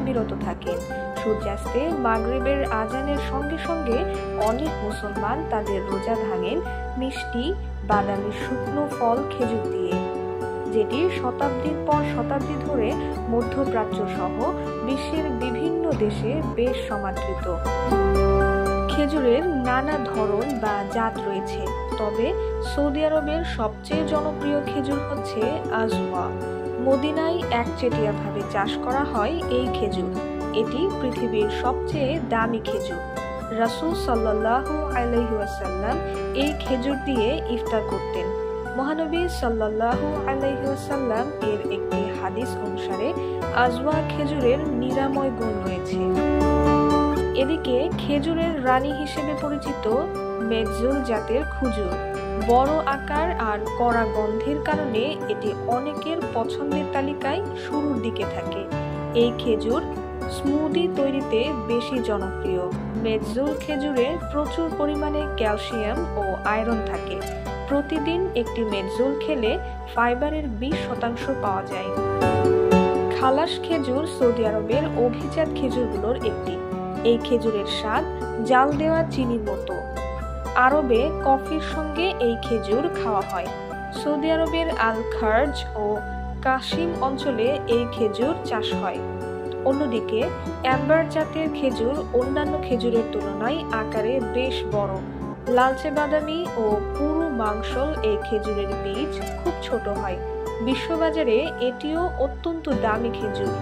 বিরত থাকেন। সূর্যাস্তে মাগরিবের আজানের সঙ্গে সঙ্গে অনেক মুসলমান তাদের রোজা ভাঙেন মিষ্টি বাদামি শুকনো ফল খেজুর দিয়ে, যেটি শতাব্দীর পর শতাব্দী ধরে মধ্যপ্রাচ্য সহ বিশ্বের বিভিন্ন দেশে বেশ সমাদৃত। খেজুরের নানা ধরন বা জাত রয়েছে, তবে সৌদি আরবের সবচেয়ে জনপ্রিয় খেজুর হচ্ছে আজওয়া। মদিনায় একচেটিয়াভাবে চাষ করা হয় এই খেজুর। এটি পৃথিবীর সবচেয়ে দামি খেজুর। রাসূল সাল্লাল্লাহু আলাইহি ওয়াসাল্লাম এই খেজুর দিয়ে ইফতার করতেন। মহানবী সাল্লাল্লাহু আলাইহি ওয়াসাল্লাম এর একটি হাদিস অনুসারে আজওয়া খেজুরের নিরাময় গুণ রয়েছে। এদিকে খেজুরের রানী হিসেবে পরিচিত মেজজুল জাতের খেজুর বড় আকার আর কড়া গন্ধের কারণে এটি অনেকের পছন্দের তালিকায় শুরুর দিকে থাকে। এই খেজুর স্মুদি তৈরিতে বেশি জনপ্রিয়। মেজজুল খেজুরে প্রচুর পরিমাণে ক্যালসিয়াম ও আয়রন থাকে। প্রতিদিন একটি মেজজুল খেলে ফাইবারের 20% পাওয়া যায়। খালাস খেজুর সৌদি আরবের অভিজাত খেজুরগুলোর একটি। এই খেজুরের স্বাদ জাল দেওয়া চিনির মতো। আরবে কফির সঙ্গে এই খেজুর খাওয়া হয়। সৌদি আরবের আল খার্জ ও কাশিম অঞ্চলে এই খেজুর চাষ হয়। অন্যদিকে অ্যাম্বার জাতের খেজুর অন্যান্য খেজুরের তুলনায় আকারে বেশ বড়, লালচে বাদামি ও পুরু মাংসল। এই খেজুরের বীজ খুব ছোট হয়। বিশ্ববাজারে এটিও অত্যন্ত দামি খেজুর।